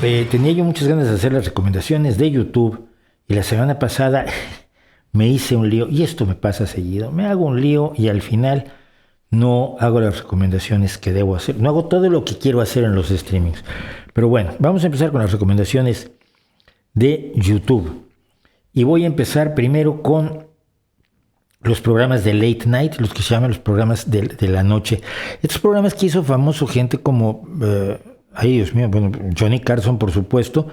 Tenía yo muchas ganas de hacer las recomendaciones de YouTube y la semana pasada me hice un lío, y esto me pasa seguido, me hago un lío y al final no hago las recomendaciones que debo hacer, no hago todo lo que quiero hacer en los streamings. Pero bueno, vamos a empezar con las recomendaciones de YouTube. Y voy a empezar primero con los programas de late night, los que se llaman los programas de la noche. Estos programas que hizo famoso gente como, ay Dios mío, bueno, Johnny Carson por supuesto,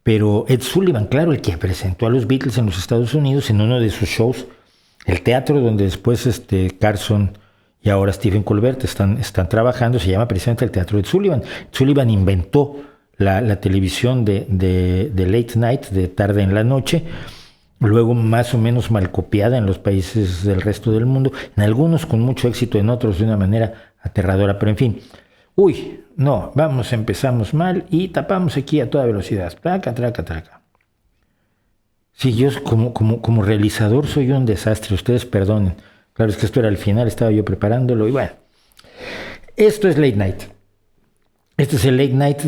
pero Ed Sullivan, claro, el que presentó a los Beatles en los Estados Unidos en uno de sus shows, el teatro donde después Carson y ahora Stephen Colbert están trabajando, se llama precisamente el Teatro Ed Sullivan. Sullivan inventó la televisión de late night, de tarde en la noche, luego más o menos mal copiada en los países del resto del mundo, en algunos con mucho éxito, en otros de una manera aterradora, pero en fin. Uy, no, empezamos mal y tapamos aquí a toda velocidad. Traca, traca, traca. Sí, yo como realizador soy un desastre, ustedes perdonen. Claro, es que esto era al final, estaba yo preparándolo y bueno. Esto es Late Night. Este es el Late Night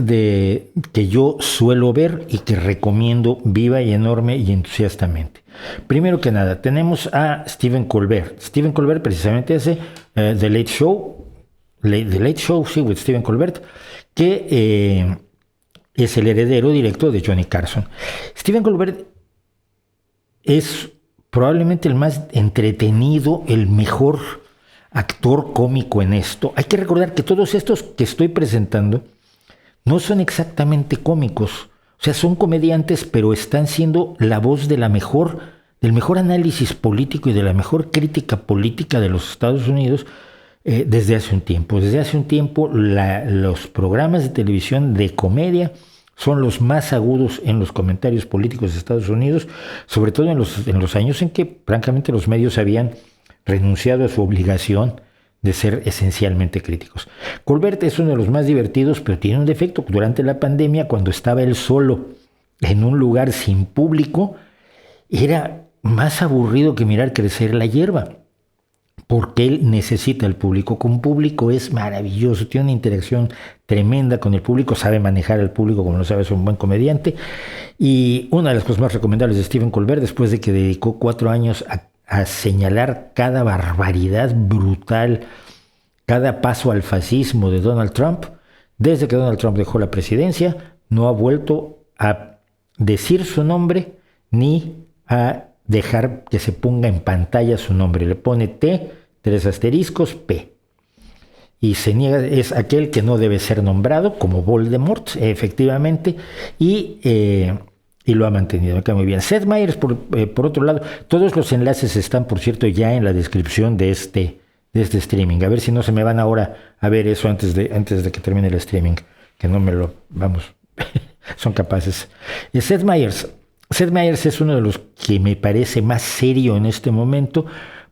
que yo suelo ver y que recomiendo viva y enorme y entusiastamente. Primero que nada, tenemos a Stephen Colbert. Stephen Colbert precisamente hace The Late Show, sí, with Stephen Colbert, que es el heredero directo de Johnny Carson. Stephen Colbert es probablemente el más entretenido, el mejor actor cómico en esto. Hay que recordar que todos estos que estoy presentando no son exactamente cómicos, o sea, son comediantes, pero están siendo la voz del mejor análisis político y de la mejor crítica política de los Estados Unidos desde hace un tiempo. Desde hace un tiempo los programas de televisión de comedia son los más agudos en los comentarios políticos de Estados Unidos, sobre todo en los años en que francamente los medios habían renunciado a su obligación de ser esencialmente críticos. Colbert es uno de los más divertidos, pero tiene un defecto. Durante la pandemia, cuando estaba él solo en un lugar sin público, era más aburrido que mirar crecer la hierba, porque él necesita el público. Con público es maravilloso, tiene una interacción tremenda con el público, sabe manejar al público como lo sabe, es un buen comediante. Y una de las cosas más recomendables de Stephen Colbert, después de que dedicó 4 años a señalar cada barbaridad brutal, cada paso al fascismo de Donald Trump, desde que Donald Trump dejó la presidencia, no ha vuelto a decir su nombre ni a dejar que se ponga en pantalla su nombre. Le pone T, 3 asteriscos, P. Y se niega, es aquel que no debe ser nombrado, como Voldemort, efectivamente, y lo ha mantenido, me cae muy bien. Seth Meyers, por otro lado, todos los enlaces están, por cierto, ya en la descripción de este streaming. A ver si no se me van ahora a ver eso antes de que termine el streaming, que no me lo, vamos, son capaces. Seth Meyers es uno de los que me parece más serio en este momento,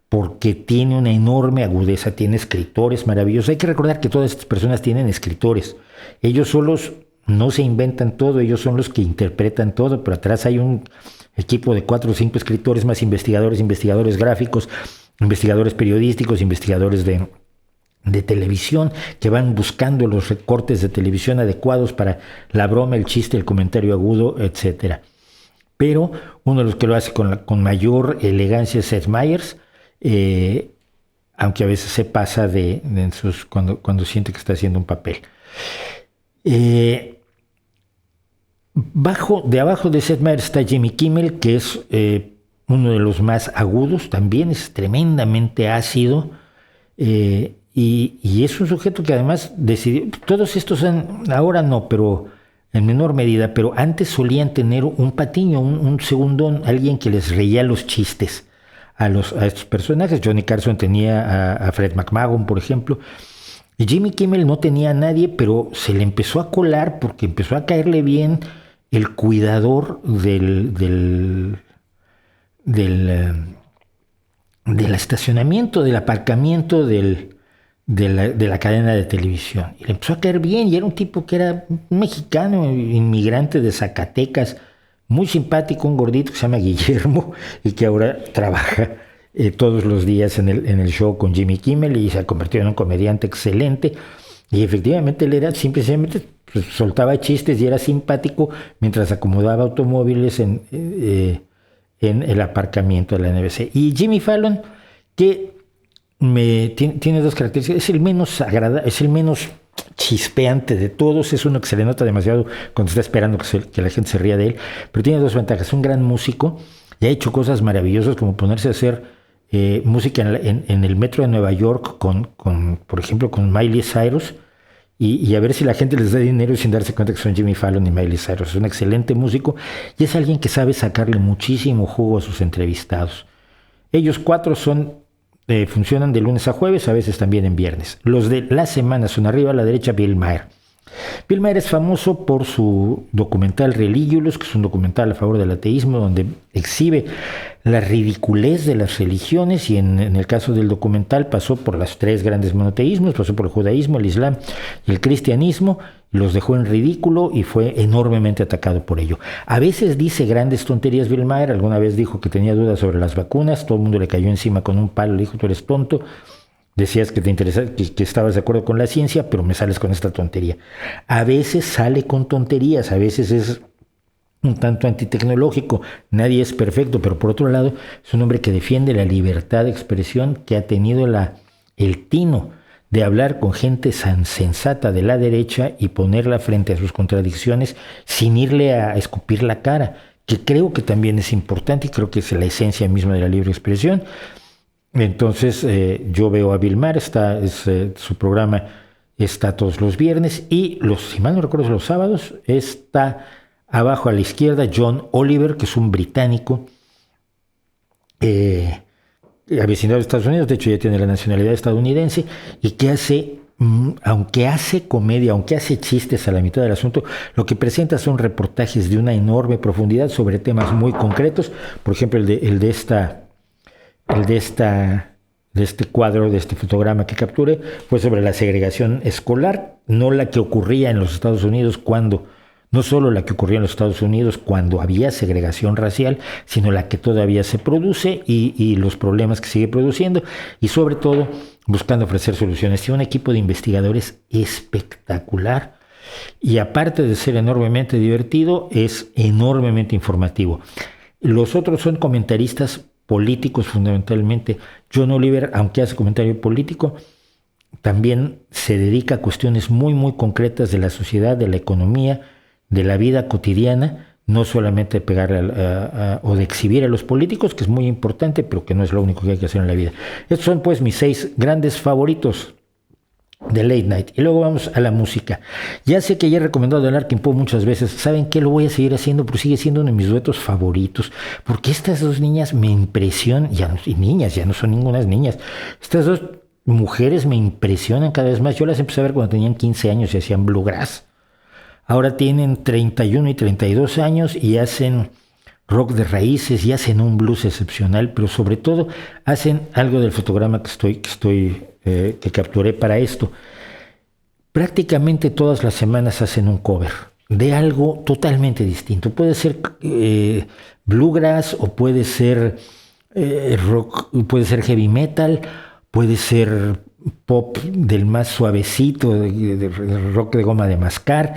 porque tiene una enorme agudeza, tiene escritores maravillosos. Hay que recordar que todas estas personas tienen escritores. Ellos solos no se inventan todo, ellos son los que interpretan todo, pero atrás hay un equipo de 4 o 5 escritores más investigadores gráficos, investigadores periodísticos, investigadores de televisión, que van buscando los recortes de televisión adecuados para la broma, el chiste, el comentario agudo, etc. Pero uno de los que lo hace con mayor elegancia es Seth Meyers, aunque a veces se pasa cuando siente que está haciendo un papel. Abajo de Seth Meyers está Jimmy Kimmel, que es uno de los más agudos, también es tremendamente ácido, y es un sujeto que además decidió, todos estos ahora no, pero en menor medida, pero antes solían tener un patiño, un segundón, alguien que les reía los chistes a estos personajes. Johnny Carson tenía a Fred McMahon, por ejemplo, y Jimmy Kimmel no tenía a nadie, pero se le empezó a colar porque empezó a caerle bien el cuidador del estacionamiento, del aparcamiento de la cadena de televisión. Y le empezó a caer bien, y era un tipo que era un mexicano, inmigrante de Zacatecas, muy simpático, un gordito que se llama Guillermo, y que ahora trabaja todos los días en el show con Jimmy Kimmel, y se ha convertido en un comediante excelente. Y efectivamente él era simplemente pues, soltaba chistes y era simpático mientras acomodaba automóviles en el aparcamiento de la NBC. Y Jimmy Fallon, que tiene dos características, es el menos agradable, es el menos chispeante de todos, es uno que se le nota demasiado cuando está esperando que la gente se ría de él, pero tiene dos ventajas: es un gran músico y ha hecho cosas maravillosas como ponerse a hacer música en el metro de Nueva York por ejemplo, con Miley Cyrus, y a ver si la gente les da dinero sin darse cuenta que son Jimmy Fallon y Miley Cyrus. Es un excelente músico y es alguien que sabe sacarle muchísimo jugo a sus entrevistados. Ellos cuatro funcionan de lunes a jueves, a veces también en viernes. Los de la semana son arriba a la derecha Bill Maher. Bill Maher es famoso por su documental Religulous, que es un documental a favor del ateísmo, donde exhibe la ridiculez de las religiones, y en el caso del documental pasó por los tres grandes monoteísmos, pasó por el judaísmo, el islam y el cristianismo, y los dejó en ridículo y fue enormemente atacado por ello. A veces dice grandes tonterías Bill Maher. Alguna vez dijo que tenía dudas sobre las vacunas, todo el mundo le cayó encima con un palo, le dijo: tú eres tonto, decías que te interesa, que estabas de acuerdo con la ciencia, pero me sales con esta tontería. A veces sale con tonterías, a veces es un tanto antitecnológico. Nadie es perfecto, pero por otro lado es un hombre que defiende la libertad de expresión, que ha tenido el tino de hablar con gente sensata de la derecha y ponerla frente a sus contradicciones sin irle a escupir la cara, que creo que también es importante y creo que es la esencia misma de la libre expresión. Entonces yo veo a Bill Maher, su programa está todos los viernes, y si mal no recuerdo, los sábados está abajo a la izquierda John Oliver, que es un británico avecinado de Estados Unidos, de hecho ya tiene la nacionalidad estadounidense, y que aunque hace comedia, aunque hace chistes a la mitad del asunto, lo que presenta son reportajes de una enorme profundidad sobre temas muy concretos. Por ejemplo, el de este cuadro, de este fotograma que capturé, fue sobre la segregación escolar, no la que ocurría en los Estados Unidos no solo la que ocurría en los Estados Unidos cuando había segregación racial, sino la que todavía se produce y los problemas que sigue produciendo, y sobre todo buscando ofrecer soluciones. Tiene un equipo de investigadores espectacular y, aparte de ser enormemente divertido, es enormemente informativo. Los otros son comentaristas políticos fundamentalmente. John Oliver, aunque hace comentario político, también se dedica a cuestiones muy, muy concretas de la sociedad, de la economía, de la vida cotidiana, no solamente de pegarle o de exhibir a los políticos, que es muy importante, pero que no es lo único que hay que hacer en la vida. Estos son pues mis 6 grandes favoritos de Late Night. Y luego vamos a la música. Ya sé que ya he recomendado el Larkin Poe muchas veces. ¿Saben qué? Lo voy a seguir haciendo, pero sigue siendo uno de mis duetos favoritos, porque estas dos niñas me impresionan, ya no son ninguna niñas. Estas dos mujeres me impresionan cada vez más. Yo las empecé a ver cuando tenían 15 años y hacían bluegrass. Ahora tienen 31 y 32 años y hacen rock de raíces y hacen un blues excepcional, pero sobre todo hacen algo del fotograma que capturé para esto. Prácticamente todas las semanas hacen un cover de algo totalmente distinto. Puede ser bluegrass, o puede ser rock, puede ser heavy metal, puede ser pop del más suavecito, de rock de goma de mascar,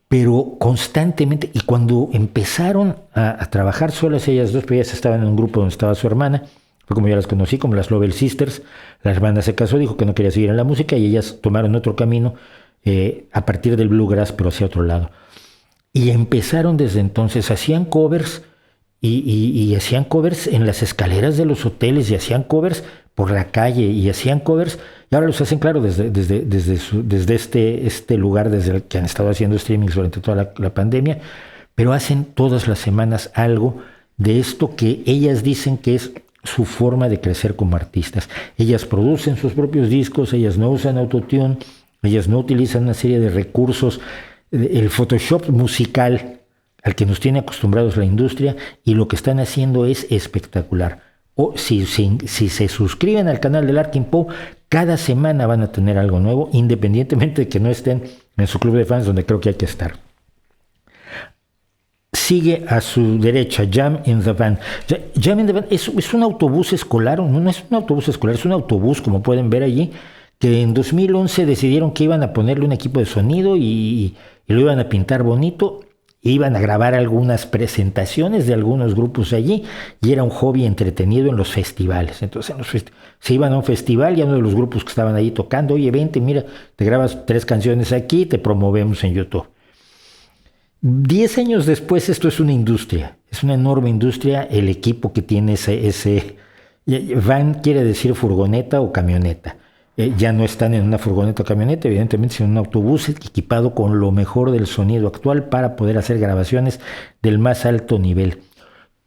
pero constantemente. Y cuando empezaron a trabajar solas ellas dos, pues ellas estaban en un grupo donde estaba su hermana, fue como yo las conocí, como las Lovell Sisters. La hermana se casó, dijo que no quería seguir en la música, y ellas tomaron otro camino a partir del bluegrass, pero hacia otro lado. Y empezaron desde entonces, hacían covers y hacían covers en las escaleras de los hoteles, y hacían covers por la calle, y hacían covers, y ahora los hacen, claro, desde este lugar, desde el que han estado haciendo streamings durante toda la pandemia, pero hacen todas las semanas algo de esto que ellas dicen que es su forma de crecer como artistas. Ellas producen sus propios discos, ellas no usan autotune, ellas no utilizan una serie de recursos, el Photoshop musical al que nos tiene acostumbrados la industria, y lo que están haciendo es espectacular. O si se suscriben al canal de Larkin Poe, cada semana van a tener algo nuevo, independientemente de que no estén en su club de fans, donde creo que hay que estar. Sigue a su derecha Jam in the Van. Jam in the Van es un autobús escolar, no es un autobús escolar, es un autobús, como pueden ver allí, que en 2011 decidieron que iban a ponerle un equipo de sonido y y lo iban a pintar bonito. Iban a grabar algunas presentaciones de algunos grupos allí y era un hobby entretenido en los festivales. Entonces se iban a un festival y a uno de los grupos que estaban ahí tocando, oye, vente, mira, te grabas 3 canciones aquí y te promovemos en YouTube. 10 años después esto es una industria, es una enorme industria. El equipo que tiene ese van quiere decir furgoneta o camioneta. Ya no están en una furgoneta o camioneta, evidentemente, sino en un autobús equipado con lo mejor del sonido actual para poder hacer grabaciones del más alto nivel.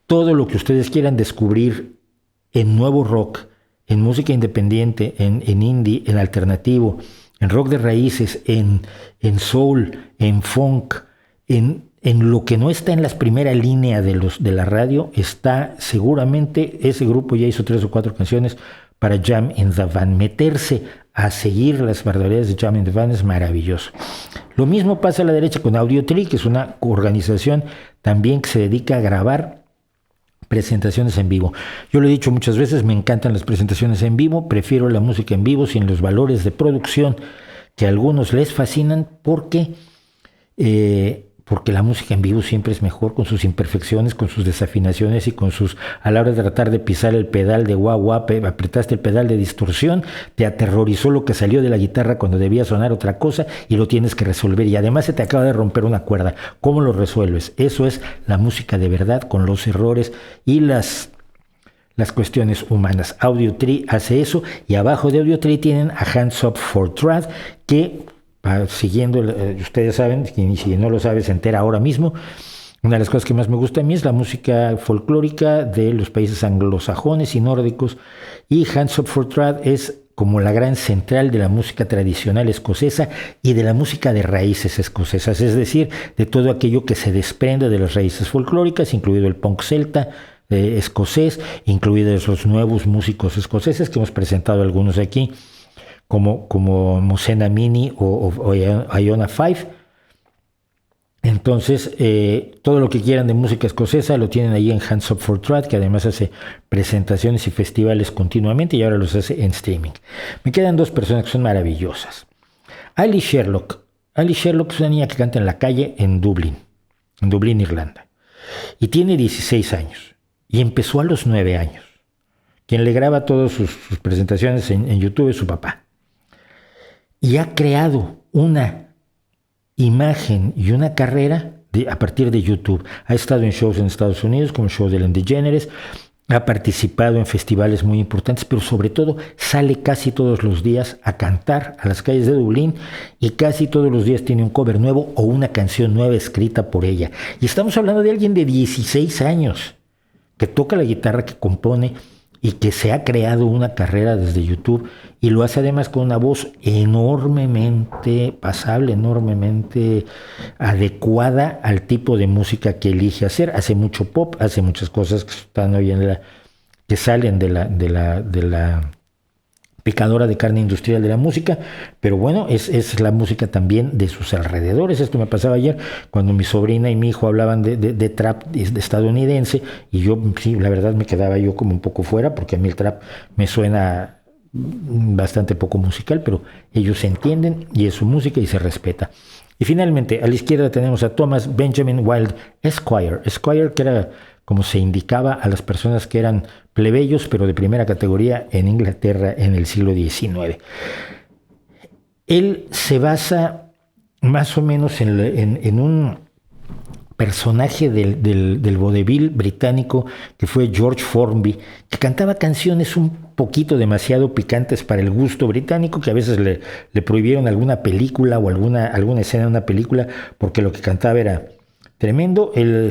Todo lo que ustedes quieran descubrir en nuevo rock, en música independiente, en indie, en alternativo, en rock de raíces, en soul, en funk, en lo que no está en la primera línea de la radio, está seguramente, ese grupo ya hizo 3 o 4 canciones para Jam in the Van. Meterse a seguir las barbaridades de Jam in the Van es maravilloso. Lo mismo pasa a la derecha con Audiotree, que es una organización también que se dedica a grabar presentaciones en vivo. Yo lo he dicho muchas veces, me encantan las presentaciones en vivo, prefiero la música en vivo sin los valores de producción que a algunos les fascinan porque la música en vivo siempre es mejor, con sus imperfecciones, con sus desafinaciones y con sus... A la hora de tratar de pisar el pedal de wah-wah, apretaste el pedal de distorsión, te aterrorizó lo que salió de la guitarra cuando debía sonar otra cosa y lo tienes que resolver. Y además se te acaba de romper una cuerda. ¿Cómo lo resuelves? Eso es la música de verdad, con los errores y las cuestiones humanas. Audiotree hace eso, y abajo de Audiotree tienen a Hands Up for Trad, que... siguiendo, ustedes saben, y si no lo sabes, se entera ahora mismo. Una de las cosas que más me gusta a mí es la música folclórica de los países anglosajones y nórdicos, y Hands Up for Trad es como la gran central de la música tradicional escocesa y de la música de raíces escocesas, es decir, de todo aquello que se desprende de las raíces folclóricas, incluido el punk celta escocés, incluidos los nuevos músicos escoceses que hemos presentado algunos aquí, como Mosena Mini o Iona 5. Entonces, todo lo que quieran de música escocesa lo tienen ahí en Hands Up for Trad, que además hace presentaciones y festivales continuamente y ahora los hace en streaming. Me quedan 2 personas que son maravillosas. Ali Sherlock. Ali Sherlock es una niña que canta en la calle en Dublín, Irlanda. Y tiene 16 años. Y empezó a los 9 años. Quien le graba todas sus presentaciones en YouTube es su papá. Y ha creado una imagen y una carrera a partir de YouTube. Ha estado en shows en Estados Unidos, como el show de Ellen DeGeneres, ha participado en festivales muy importantes, pero sobre todo sale casi todos los días a cantar a las calles de Dublín, y casi todos los días tiene un cover nuevo o una canción nueva escrita por ella. Y estamos hablando de alguien de 16 años, que toca la guitarra, que compone, y que se ha creado una carrera desde YouTube, y lo hace además con una voz enormemente pasable, enormemente adecuada al tipo de música que elige hacer. Hace mucho pop, hace muchas cosas que están hoy que salen de la picadora de carne industrial de la música, pero bueno, es la música también de sus alrededores. Esto me pasaba ayer cuando mi sobrina y mi hijo hablaban de trap de estadounidense, y yo, sí, la verdad me quedaba yo como un poco fuera, porque a mí el trap me suena bastante poco musical, pero ellos se entienden y es su música y se respeta. Y finalmente, a la izquierda tenemos a Thomas Benjamin Wilde Esquire, que era como se indicaba a las personas que eran plebeyos, pero de primera categoría en Inglaterra en el siglo XIX. Él se basa más o menos en un personaje del vodevil británico que fue George Formby, que cantaba canciones un poquito demasiado picantes para el gusto británico, que a veces le prohibieron alguna película o alguna escena de una película porque lo que cantaba era tremendo. Él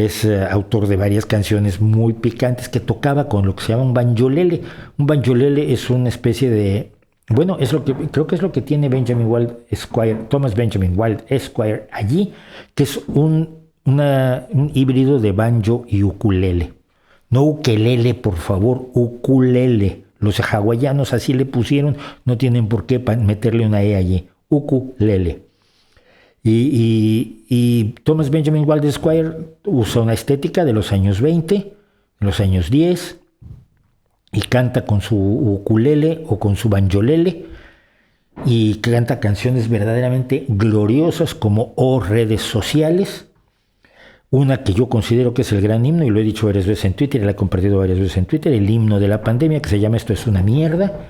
es autor de varias canciones muy picantes que tocaba con lo que se llama un banjolele. Un banjolele es una especie de... Bueno, creo que es lo que tiene Benjamin Wilde Esquire, Thomas Benjamin Wilde Esquire allí, que es un híbrido de banjo y ukulele. No ukelele, por favor, ukulele. Los hawaianos así le pusieron, no tienen por qué meterle una E allí. Ukulele. Y Thomas Benjamin Wilde Esquire usa una estética de los años 20, de los años 10, y canta con su ukulele o con su banjolele, y canta canciones verdaderamente gloriosas como O Redes Sociales, una que yo considero que es el gran himno, y lo he dicho varias veces en Twitter, y la he compartido varias veces en Twitter, el himno de la pandemia, que se llama Esto es una mierda,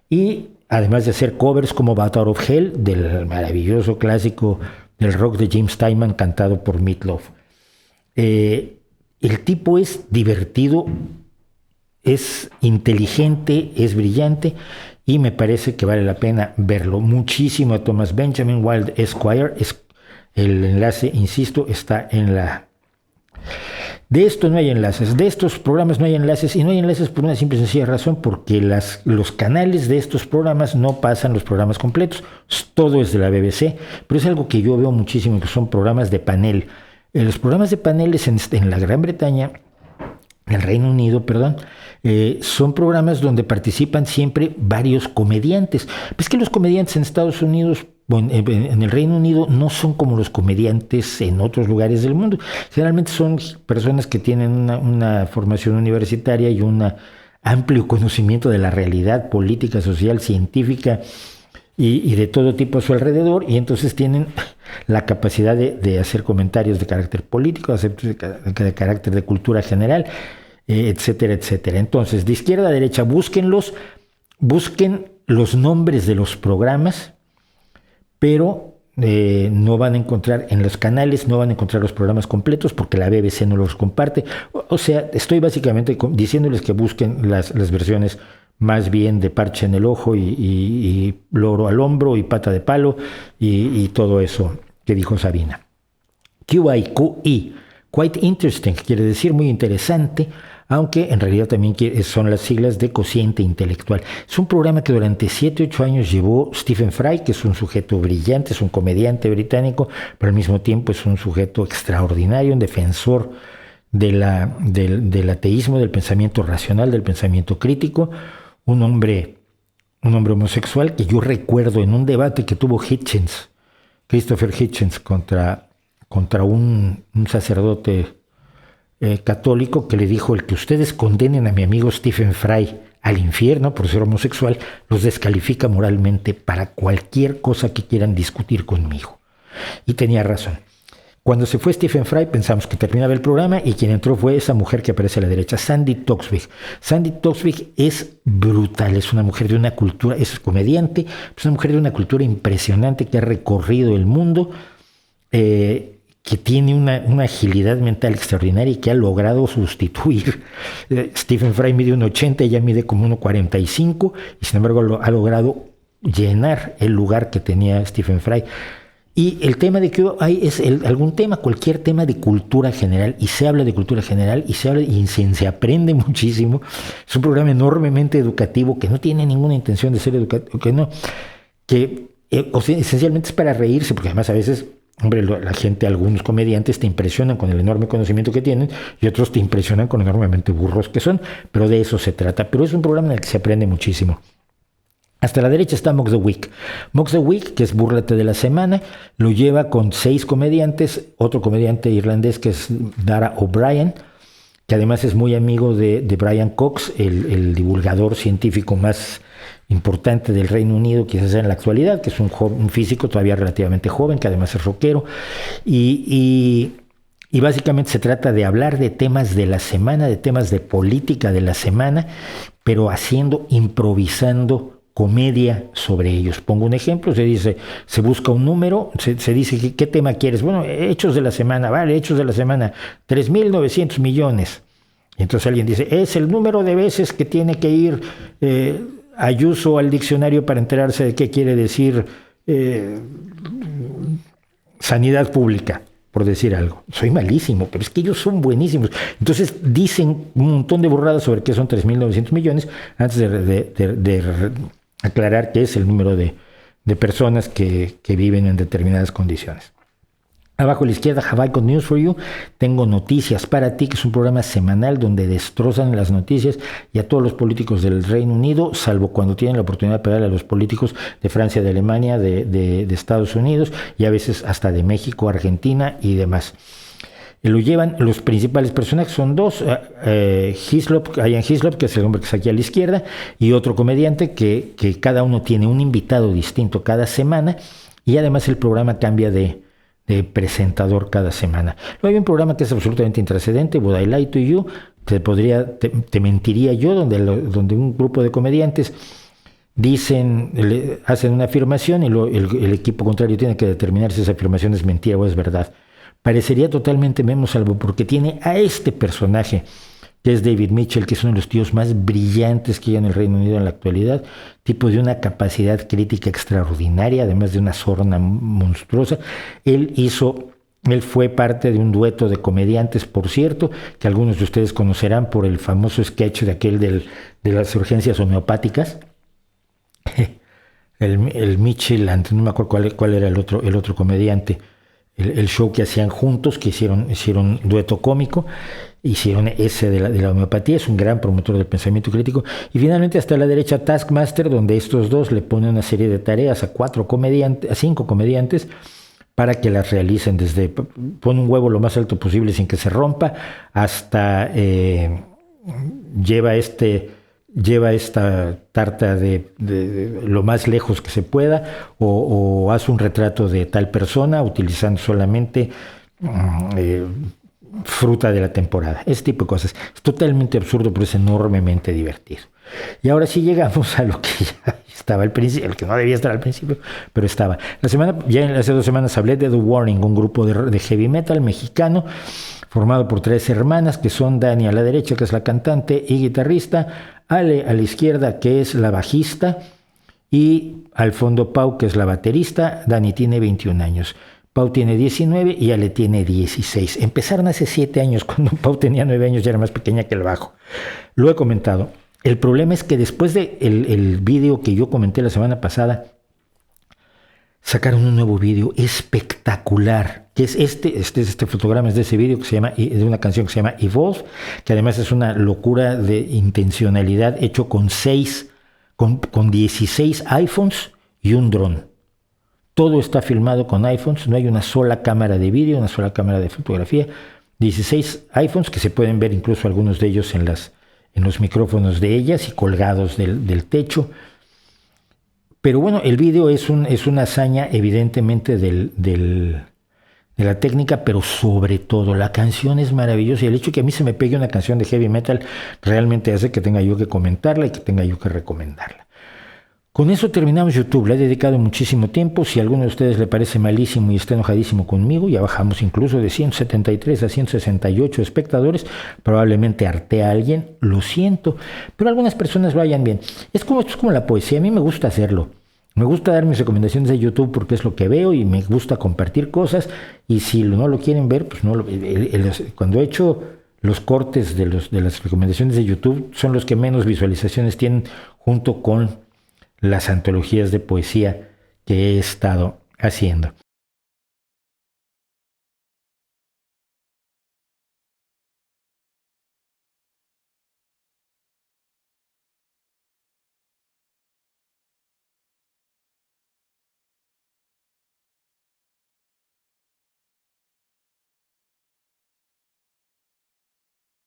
y además de hacer covers como Bat Out of Hell, del maravilloso clásico del rock de Jim Steinman, cantado por Meat Loaf. El tipo es divertido, es inteligente, es brillante, y me parece que vale la pena verlo muchísimo a Thomas Benjamin Wild Esquire. El enlace, insisto, está en la... De esto no hay enlaces, de estos programas no hay enlaces, y no hay enlaces por una simple y sencilla razón, porque los canales de estos programas no pasan los programas completos, todo es de la BBC, pero es algo que yo veo muchísimo, que son programas de panel. Los programas de paneles en la Gran Bretaña, en el Reino Unido, perdón, son programas donde participan siempre varios comediantes. Pues que los comediantes en Estados Unidos, bueno, en el Reino Unido, no son como los comediantes en otros lugares del mundo. Generalmente son personas que tienen una formación universitaria y un amplio conocimiento de la realidad política, social, científica y de todo tipo a su alrededor, y entonces tienen la capacidad de hacer comentarios de carácter político, de carácter de cultura general, etcétera, etcétera. Entonces, de izquierda a derecha, busquen los nombres de los programas, pero no van a encontrar en los canales, no van a encontrar los programas completos porque la BBC no los comparte. O sea, estoy básicamente diciéndoles que busquen las versiones más bien de parche en el ojo y loro al hombro y pata de palo y todo eso que dijo Sabina. QI, quite interesting, quiere decir muy interesante, aunque en realidad también son las siglas de cociente intelectual. Es un programa que durante 7-8 años llevó Stephen Fry, que es un sujeto brillante, es un comediante británico, pero al mismo tiempo es un sujeto extraordinario, un defensor del ateísmo, del pensamiento racional, del pensamiento crítico, un hombre homosexual que yo recuerdo en un debate que tuvo Christopher Hitchens contra un sacerdote católico, que le dijo: el que ustedes condenen a mi amigo Stephen Fry al infierno por ser homosexual los descalifica moralmente para cualquier cosa que quieran discutir conmigo. Y tenía razón. Cuando se fue Stephen Fry pensamos que terminaba el programa, y quien entró fue esa mujer que aparece a la derecha, Sandy Toksvig. Sandy Toksvig es brutal, es una mujer de una cultura, es comediante, es una mujer de una cultura impresionante que ha recorrido el mundo, que tiene una agilidad mental extraordinaria y que ha logrado sustituir. Stephen Fry mide 1,80, ella mide como 1,45, y sin embargo ha logrado llenar el lugar que tenía Stephen Fry. Y el tema de que hay es algún tema, cualquier tema de cultura general, y se habla de cultura general, y se aprende muchísimo. Es un programa enormemente educativo, que no tiene ninguna intención de ser educativo, esencialmente es para reírse, porque además a veces, hombre, la gente, algunos comediantes te impresionan con el enorme conocimiento que tienen, y otros te impresionan con enormemente burros que son, pero de eso se trata. Pero es un programa en el que se aprende muchísimo. Hasta la derecha está Mock the Week. Mock the Week, que es Búrlate de la Semana, lo lleva con 6 comediantes, otro comediante irlandés que es Dara O'Brien, que además es muy amigo de Brian Cox, el divulgador científico más importante del Reino Unido, quizás en la actualidad, que es un físico todavía relativamente joven, que además es rockero, y básicamente se trata de hablar de temas de la semana, de temas de política de la semana, pero improvisando comedia sobre ellos. Pongo un ejemplo: se busca un número, se dice ¿qué tema quieres? Bueno, hechos de la semana, vale, hechos de la semana, 3.900 millones. Y entonces alguien dice, es el número de veces que tiene que ir Ayuso al diccionario para enterarse de qué quiere decir sanidad pública, por decir algo. Soy malísimo, pero es que ellos son buenísimos. Entonces dicen un montón de burradas sobre qué son 3.900 millones antes de aclarar que es el número de personas que viven en determinadas condiciones. Abajo a la izquierda, Have I Got News For You, tengo noticias para ti, que es un programa semanal donde destrozan las noticias y a todos los políticos del Reino Unido, salvo cuando tienen la oportunidad de pegarle a los políticos de Francia, de Alemania, de Estados Unidos, y a veces hasta de México, Argentina y demás. Lo llevan, los principales personajes son dos, Ian Hislop, que es el hombre que está aquí a la izquierda, y otro comediante que cada uno tiene un invitado distinto cada semana, y además el programa cambia de presentador cada semana. Luego hay un programa que es absolutamente intrascendente, Would I Lie to You, te mentiría yo, donde un grupo de comediantes hacen una afirmación y el equipo contrario tiene que determinar si esa afirmación es mentira o es verdad. Parecería totalmente Memo, salvo porque tiene a este personaje, que es David Mitchell, que es uno de los tíos más brillantes que hay en el Reino Unido en la actualidad, tipo de una capacidad crítica extraordinaria, además de una sorna monstruosa. Él fue parte de un dueto de comediantes, por cierto, que algunos de ustedes conocerán por el famoso sketch de aquel de las urgencias homeopáticas. El Mitchell, no me acuerdo cuál era el otro comediante, el show que hacían juntos, que hicieron dueto cómico, hicieron ese de la homeopatía. Es un gran promotor del pensamiento crítico. Y finalmente hasta la derecha Taskmaster, donde estos dos le ponen una serie de tareas a 5 comediantes para que las realicen, desde pon un huevo lo más alto posible sin que se rompa, hasta lleva esta tarta de lo más lejos que se pueda, o haz un retrato de tal persona utilizando solamente fruta de la temporada. Ese tipo de cosas. Es totalmente absurdo, pero es enormemente divertido. Y ahora sí llegamos a lo que ya estaba al principio, el que no debía estar al principio, pero estaba. Hace 2 semanas hablé de The Warning, un grupo de heavy metal mexicano formado por 3 hermanas, que son Dani a la derecha, que es la cantante y guitarrista, Ale a la izquierda, que es la bajista, y al fondo Pau, que es la baterista. Dani tiene 21 años. Pau tiene 19 y Ale tiene 16. Empezaron hace 7 años, cuando Pau tenía 9 años, ya era más pequeña que el bajo. Lo he comentado. El problema es que después del vídeo que yo comenté la semana pasada, sacaron un nuevo vídeo espectacular, que es este fotograma, es de ese vídeo de una canción que se llama Evolve, que además es una locura de intencionalidad, hecho con 16 iPhones y un dron. Todo está filmado con iPhones, no hay una sola cámara de vídeo, una sola cámara de fotografía. 16 iPhones, que se pueden ver incluso algunos de ellos en los micrófonos de ellas y colgados del techo. Pero bueno, el vídeo es una hazaña evidentemente de la técnica, pero sobre todo la canción es maravillosa, y el hecho de que a mí se me pegue una canción de heavy metal realmente hace que tenga yo que comentarla y que tenga yo que recomendarla. Con eso terminamos YouTube. Le he dedicado muchísimo tiempo. Si a alguno de ustedes le parece malísimo y está enojadísimo conmigo, ya bajamos incluso de 173 a 168 espectadores. Probablemente harté a alguien, lo siento, pero algunas personas lo hayan bien. Esto es como la poesía, a mí me gusta hacerlo. Me gusta dar mis recomendaciones de YouTube porque es lo que veo y me gusta compartir cosas. Y si no lo quieren ver, pues no lo. Cuando he hecho los cortes de las recomendaciones de YouTube, son los que menos visualizaciones tienen, junto con las antologías de poesía que he estado haciendo.